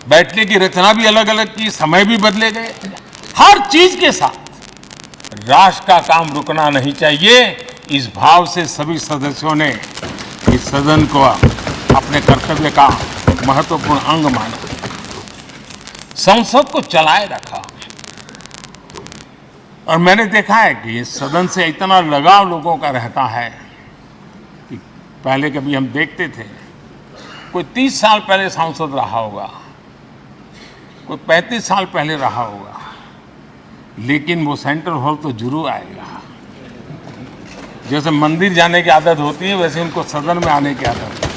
बैठने की रचना भी अलग अलग की, समय भी बदले गए। हर चीज के साथ राष्ट्र का काम रुकना नहीं चाहिए, इस भाव से सभी सदस्यों ने इस सदन को अपने कर्तव्य का महत्वपूर्ण अंग माना, संसद को चलाए रखा। और मैंने देखा है कि इस सदन से इतना लगाव लोगों का रहता है कि पहले कभी हम देखते थे कोई 30 साल पहले सांसद रहा होगा, कोई 35 साल पहले रहा होगा, लेकिन वो सेंट्रल हॉल तो जरूर आएगा। जैसे मंदिर जाने की आदत होती है, वैसे उनको सदन में आने की आदत है।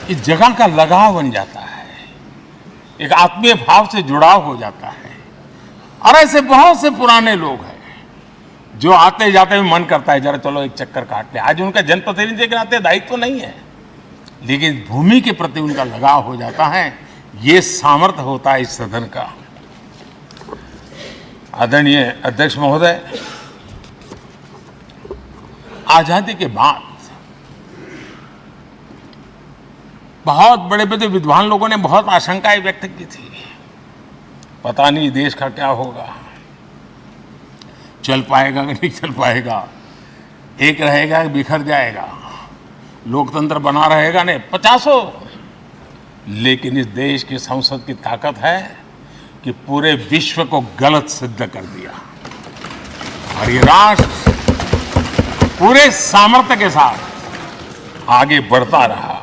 इस जगह का लगाव बन जाता है, एक आत्मीय भाव से जुड़ाव हो जाता है। और ऐसे बहुत से पुराने लोग हैं जो आते जाते हुए मन करता है जरा चलो एक चक्कर काट ले। आज उनका जनप्रतिनिधि के नाते दायित्व तो नहीं है, लेकिन भूमि के प्रति उनका लगाव हो जाता है। ये सामर्थ्य होता है इस सदन का। आदरणीय अध्यक्ष महोदय, आजादी के बाद बहुत बड़े बड़े विद्वान लोगों ने बहुत आशंकाएं व्यक्त की थी, पता नहीं देश का क्या होगा, चल पाएगा कि नहीं चल पाएगा, एक रहेगा कि बिखर जाएगा, लोकतंत्र बना रहेगा नहीं, 50। लेकिन इस देश की संसद की ताकत है कि पूरे विश्व को गलत सिद्ध कर दिया। और ये राष्ट्र पूरे सामर्थ्य के साथ आगे बढ़ता रहा।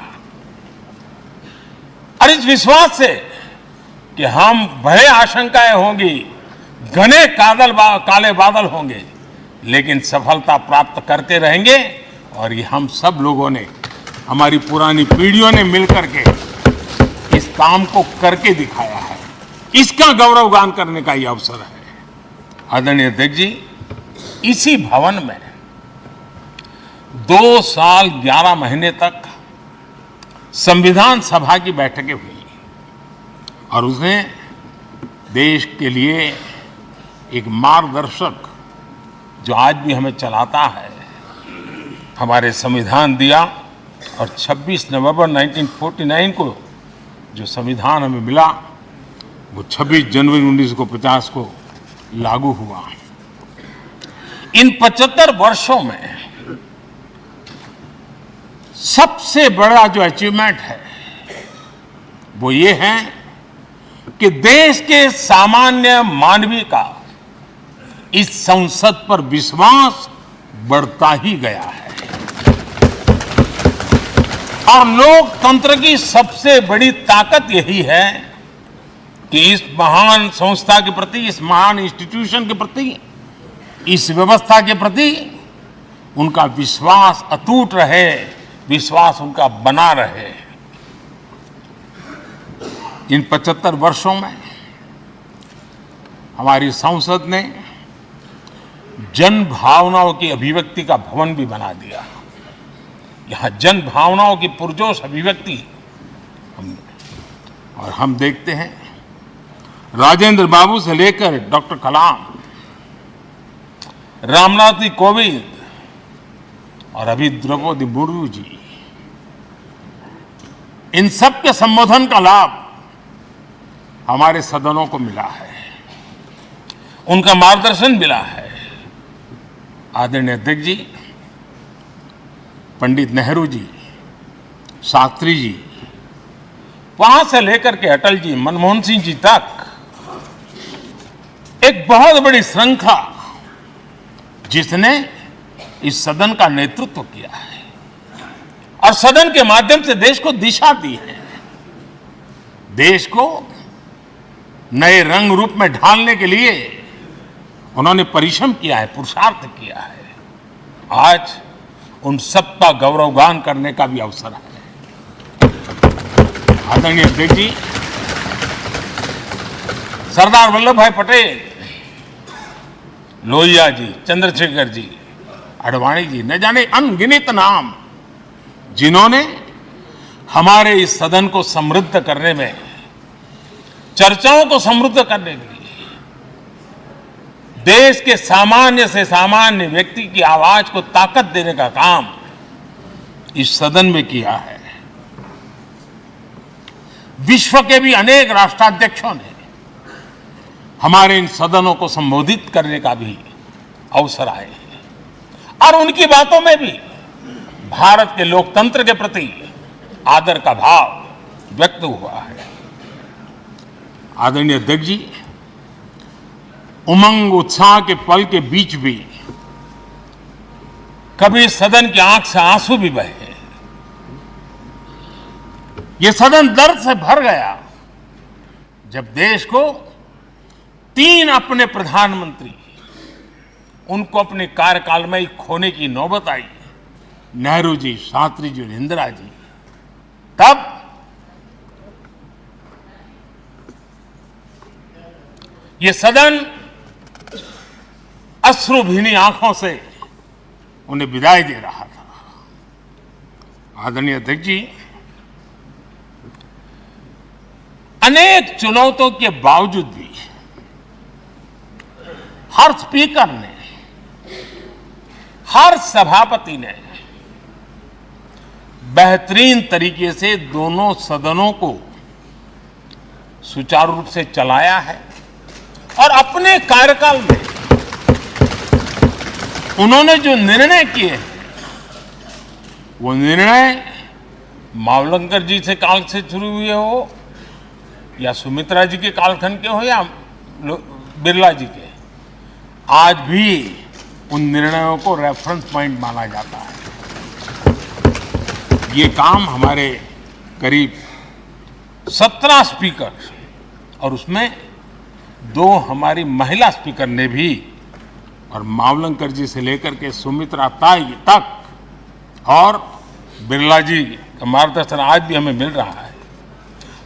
और इस विश्वास से कि हम भले आशंकाएं होंगी, घने काले बादल होंगे, लेकिन सफलता प्राप्त करते रहेंगे। और ये हम सब लोगों ने, हमारी पुरानी पीढ़ियों ने मिलकर के इस काम को करके दिखाया है। इसका गौरवगान करने का ये अवसर है। आदरणीय अध्यक्ष जी, इसी भवन में 2 साल 11 महीने तक संविधान सभा की बैठकें हुई और उसने देश के लिए एक मार्गदर्शक जो आज भी हमें चलाता है, हमारे संविधान दिया। और 26 नवंबर 1949 को जो संविधान हमें मिला, वो 26 जनवरी 1950 को लागू हुआ। इन 75 वर्षों में सबसे बड़ा जो अचीवमेंट है वो ये है कि देश के सामान्य मानवीय का इस संसद पर विश्वास बढ़ता ही गया है। और लोकतंत्र की सबसे बड़ी ताकत यही है कि इस महान संस्था के प्रति, इस महान इंस्टीट्यूशन के प्रति, इस व्यवस्था के प्रति उनका विश्वास अटूट रहे, विश्वास उनका बना रहे। इन 75 वर्षों में हमारी संसद ने जन भावनाओं की अभिव्यक्ति का भवन भी बना दिया। यहाँ जन भावनाओं की पुरजोश अभिव्यक्ति और हम देखते हैं राजेंद्र बाबू से लेकर डॉक्टर कलाम, रामनाथ कोविंद और अभी द्रौपदी मुर्मू जी, इन सब के संबोधन का लाभ हमारे सदनों को मिला है, उनका मार्गदर्शन मिला है। आदरणीय अध्यक्ष जी, पंडित नेहरू जी, शास्त्री जी, वहां से लेकर के अटल जी, मनमोहन सिंह जी तक एक बहुत बड़ी श्रृंखला जिसने इस सदन का नेतृत्व किया है और सदन के माध्यम से देश को दिशा दी है, देश को नए रंग रूप में ढालने के लिए उन्होंने परिश्रम किया है, पुरुषार्थ किया है। आज उन सब का गौरवगान करने का भी अवसर है। आदरणीय अध्यक्ष जी, सरदार वल्लभ भाई पटेल, लोहिया जी, चंद्रशेखर जी, आडवाणी जी, न जाने अनगिनत नाम, जिन्होंने हमारे इस सदन को समृद्ध करने में, चर्चाओं को समृद्ध करने के लिए, देश के सामान्य से सामान्य व्यक्ति की आवाज को ताकत देने का काम इस सदन में किया है। विश्व के भी अनेक राष्ट्राध्यक्षों ने हमारे इन सदनों को संबोधित करने का भी अवसर आए हैं और उनकी बातों में भी भारत के लोकतंत्र के प्रति आदर का भाव व्यक्त हुआ है। आदरणीय अध्यक्ष जी, उमंग उत्साह के पल के बीच भी कभी सदन की आंख से आंसू भी बहे। ये सदन दर्द से भर गया जब देश को 3 अपने प्रधानमंत्री उनको अपने कार्यकाल में ही खोने की नौबत आई। नेहरू जी, शास्त्री जी और इंदिरा जी। तब ये सदन अश्रुभीनी आंखों से उन्हें विदाई दे रहा था। आदरणीय अध्यक्ष जी, अनेक चुनौतियों के बावजूद भी हर स्पीकर ने, हर सभापति ने बेहतरीन तरीके से दोनों सदनों को सुचारू रूप से चलाया है और अपने कार्यकाल में उन्होंने जो निर्णय किए वो निर्णय मावलंकर जी से काल से शुरू हुए हो या सुमित्रा जी के कालखंड के हो या बिरला जी के, आज भी उन निर्णयों को रेफरेंस पॉइंट माना जाता है। ये काम हमारे करीब 17 स्पीकर और उसमें 2 हमारी महिला स्पीकर ने भी, और मावलंकर जी से लेकर के सुमित्रा ताई तक और बिरला जी का मार्गदर्शन आज भी हमें मिल रहा है।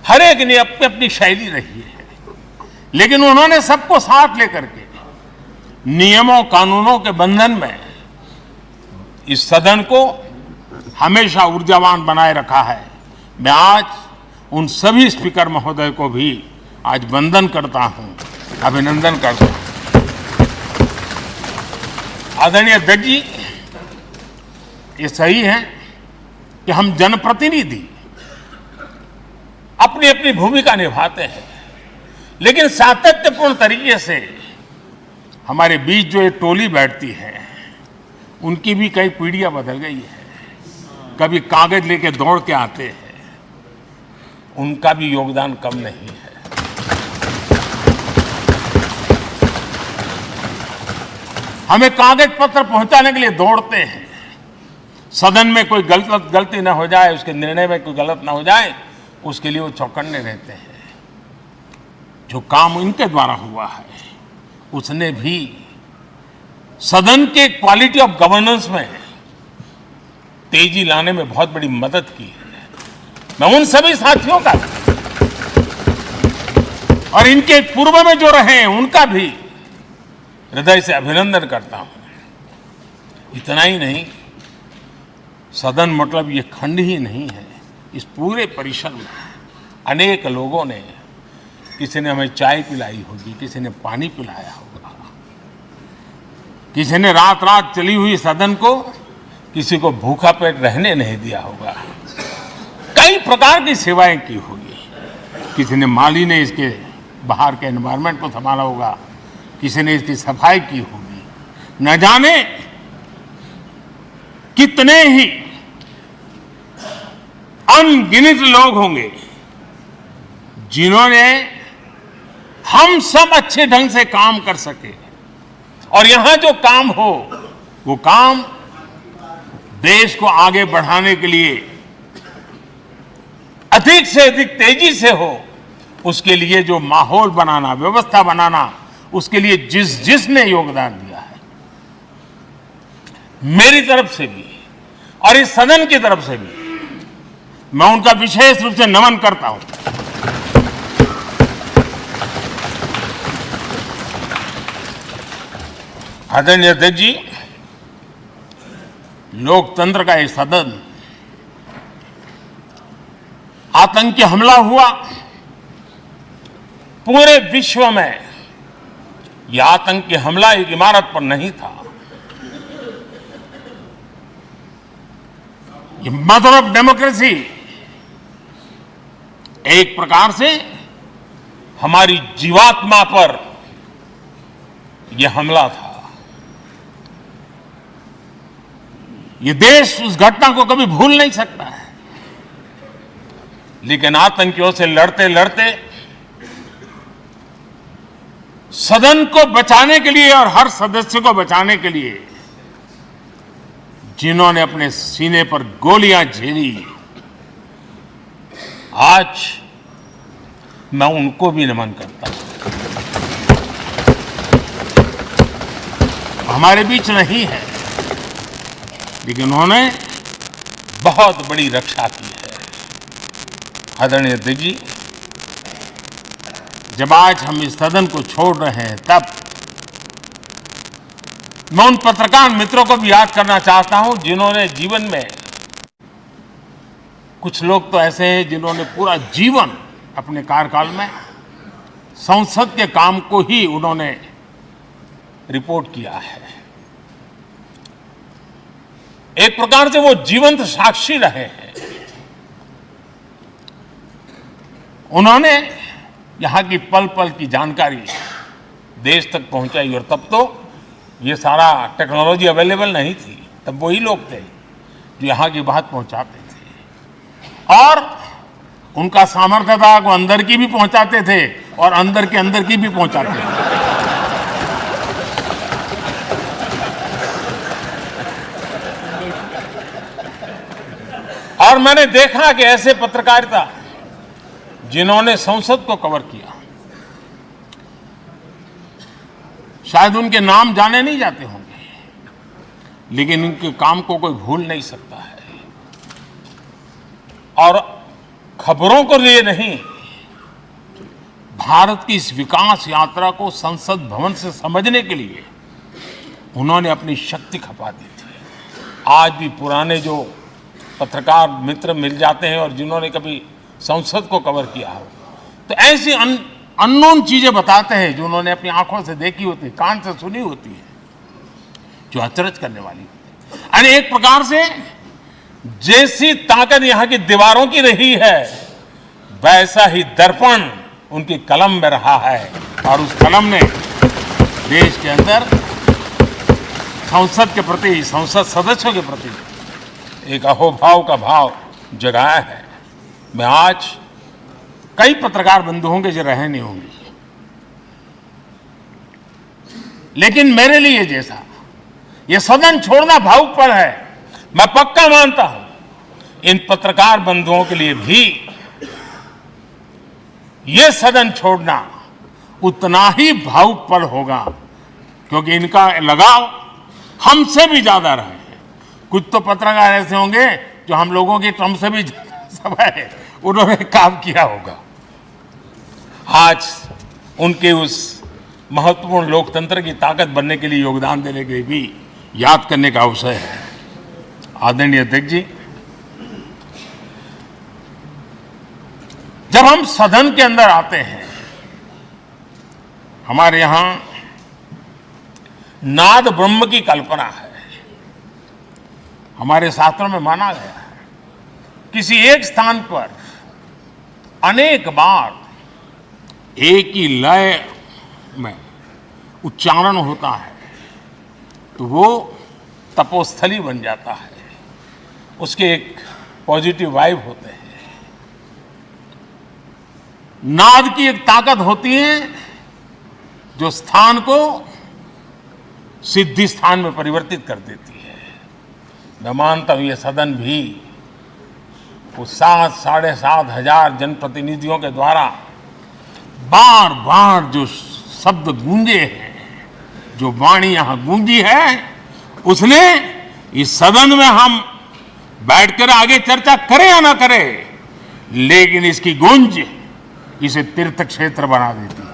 हर एक ने अपनी अपनी शैली रही है, लेकिन उन्होंने सबको साथ लेकर के नियमों कानूनों के बंधन में इस सदन को हमेशा ऊर्जावान बनाए रखा है। मैं आज उन सभी स्पीकर महोदय को भी आज वंदन करता हूं, अभिनंदन करता हूं। आदरणीय अध्यक्ष जी, ये सही है कि हम जनप्रतिनिधि अपनी अपनी भूमिका निभाते हैं, लेकिन सातत्यपूर्ण तरीके से हमारे बीच जो ये टोली बैठती है उनकी भी कई पीढ़ियां बदल गई है। कभी कागज लेके दौड़ के आते हैं, उनका भी योगदान कम नहीं है। हमें कागज पत्र पहुंचाने के लिए दौड़ते हैं, सदन में कोई गलती ना हो जाए, उसके निर्णय में कोई गलत ना हो जाए, उसके लिए वो चौकन्ने रहते हैं। जो काम इनके द्वारा हुआ है उसने भी सदन के क्वालिटी ऑफ गवर्नेंस में तेजी लाने में बहुत बड़ी मदद की है। मैं उन सभी साथियों का और इनके पूर्व में जो रहे हैं उनका भी हृदय से अभिनंदन करता हूं। इतना ही नहीं, सदन मतलब ये खंड ही नहीं है, इस पूरे परिसर में अनेक लोगों ने, किसी ने हमें चाय पिलाई होगी, किसी ने पानी पिलाया होगा, किसी ने रात रात चली हुई सदन को किसी को भूखा पेट रहने नहीं दिया होगा। कई प्रकार की सेवाएं की होगी। किसी ने माली ने इसके बाहर के एनवायरनमेंट को संभाला होगा, किसी ने इसकी सफाई की होगी। न जाने कितने ही अनगिनत लोग होंगे जिन्होंने हम सब अच्छे ढंग से काम कर सके और यहां जो काम हो वो काम देश को आगे बढ़ाने के लिए अधिक से अधिक तेजी से हो, उसके लिए जो माहौल बनाना, व्यवस्था बनाना, उसके लिए जिसने योगदान दिया है, मेरी तरफ से भी और इस सदन की तरफ से भी मैं उनका विशेष रूप से नमन करता हूं। आदरणीय अध्यक्ष जी, लोकतंत्र का ये सदन, आतंकी हमला हुआ, पूरे विश्व में यह आतंकी हमला एक इमारत पर नहीं था, ये मदर ऑफ डेमोक्रेसी एक प्रकार से हमारी जीवात्मा पर यह हमला था। ये देश उस घटना को कभी भूल नहीं सकता है, लेकिन आतंकियों से लड़ते लड़ते सदन को बचाने के लिए और हर सदस्य को बचाने के लिए जिन्होंने अपने सीने पर गोलियां झेली, आज मैं उनको भी नमन करता हूं। हमारे बीच नहीं है, लेकिन उन्होंने बहुत बड़ी रक्षा की है। आदरणीय अध्यक्ष जी, जब आज हम इस सदन को छोड़ रहे हैं, तब मैं उन पत्रकार मित्रों को भी याद करना चाहता हूं जिन्होंने जीवन में, कुछ लोग तो ऐसे हैं जिन्होंने पूरा जीवन अपने कार्यकाल में संसद के काम को ही उन्होंने रिपोर्ट किया है। एक प्रकार से वो जीवंत साक्षी रहे हैं। उन्होंने यहां की पल पल की जानकारी देश तक पहुंचाई, और तब तो ये सारा टेक्नोलॉजी अवेलेबल नहीं थी। तब वही लोग थे जो यहां की बात पहुंचाते थे, और उनका सामर्थ्य था वो अंदर की भी पहुंचाते थे और अंदर के अंदर की भी पहुंचाते थे। और मैंने देखा कि ऐसे पत्रकारिता जिन्होंने संसद को कवर किया, शायद उनके नाम जाने नहीं जाते होंगे, लेकिन उनके काम को कोई भूल नहीं सकता है। और खबरों को लिए नहीं, भारत की इस विकास यात्रा को संसद भवन से समझने के लिए उन्होंने अपनी शक्ति खपा दी थी। आज भी पुराने जो पत्रकार मित्र मिल जाते हैं और जिन्होंने कभी संसद को कवर किया हो, तो ऐसी अननोन चीजें बताते हैं जो उन्होंने अपनी आंखों से देखी होती है, कान से सुनी होती है, जो अचरज करने वाली होती है। यानी एक प्रकार से जैसी ताकत यहां की दीवारों की रही है, वैसा ही दर्पण उनकी कलम में रहा है, और उस कलम ने देश के अंदर संसद के प्रति, संसद सदस्यों के प्रति एक अहोभाव का भाव जगाया है। मैं आज, कई पत्रकार बंधु होंगे जो रहे नहीं होंगे, लेकिन मेरे लिए जैसा ये सदन छोड़ना भावुक पल है, मैं पक्का मानता हूं इन पत्रकार बंधुओं के लिए भी ये सदन छोड़ना उतना ही भावुक पल होगा, क्योंकि इनका लगाव हमसे भी ज्यादा रहे हैं। कुछ तो पत्रकार ऐसे होंगे जो हम लोगों की टर्म से भी समय उन्होंने काम किया होगा। आज उनके उस महत्वपूर्ण लोकतंत्र की ताकत बनने के लिए, योगदान देने के लिए भी याद करने का अवसर है। आदरणीय अध्यक्ष जी, जब हम सदन के अंदर आते हैं, हमारे यहां नाद ब्रह्म की कल्पना है। हमारे शास्त्रों में माना गया है किसी एक स्थान पर अनेक बार एक ही लय में उच्चारण होता है तो वो तपोस्थली बन जाता है, उसके एक पॉजिटिव वाइब होते हैं। नाद की एक ताकत होती है जो स्थान को सिद्धि स्थान में परिवर्तित कर देती है। मैं मानता हूं ये सदन भी उस 7,500 जनप्रतिनिधियों के द्वारा बार बार जो शब्द गूंजे हैं, जो वाणी यहां गूंजी है, उसने इस सदन में हम बैठकर आगे चर्चा करें या ना करें, लेकिन इसकी गूंज इसे तीर्थ क्षेत्र बना देती है।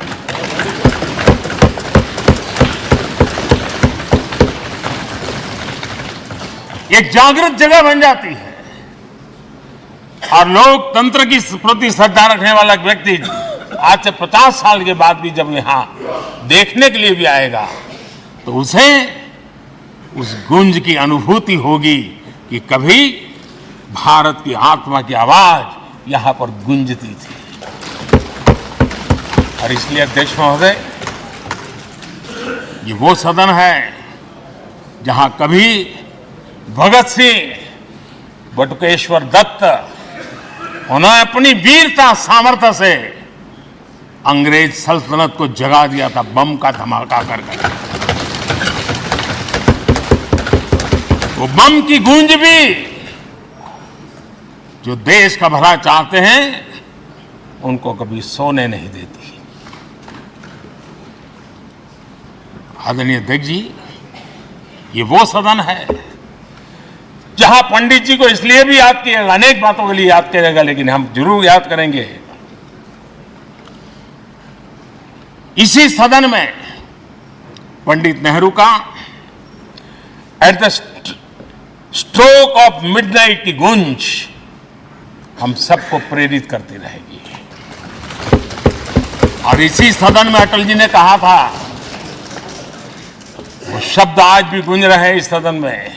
एक जागृत जगह बन जाती है, और लोकतंत्र की प्रति श्रद्धा रखने वाला व्यक्ति आज से 50 साल के बाद भी जब यहां देखने के लिए भी आएगा तो उसे उस गूंज की अनुभूति होगी कि कभी भारत की आत्मा की आवाज यहाँ पर गूंजती थी। और इसलिए अध्यक्ष महोदय, ये वो सदन है जहाँ कभी भगत सिंह, बटुकेश्वर दत्त, उन्होंने अपनी वीरता सामर्थ्य से अंग्रेज सल्तनत को जगा दिया था बम का धमाका कर। वो बम की गूंज भी जो देश का भला चाहते हैं उनको कभी सोने नहीं देती। आदरणीय अध्यक्ष जी, ये वो सदन है जहां पंडित जी को इसलिए भी याद किया, अनेक बातों के लिए याद किया जाएगा, लेकिन हम जरूर याद करेंगे इसी सदन में पंडित नेहरू का at the stroke of midnight की गूंज हम सबको प्रेरित करती रहेगी। और इसी सदन में अटल जी ने कहा था, वो शब्द आज भी गूंज रहे हैं इस सदन में,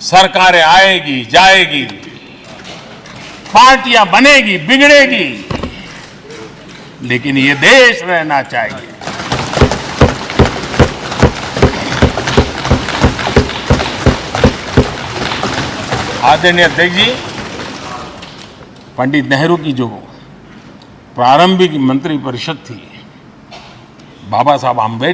सरकारें आएगी जाएगी, पार्टियां बनेगी बिगड़ेगी, लेकिन ये देश रहना चाहिए। आदरणीय अध्यक्ष जी, पंडित नेहरू की जो प्रारंभिक मंत्रिपरिषद थी, बाबा साहब आम्बेडकर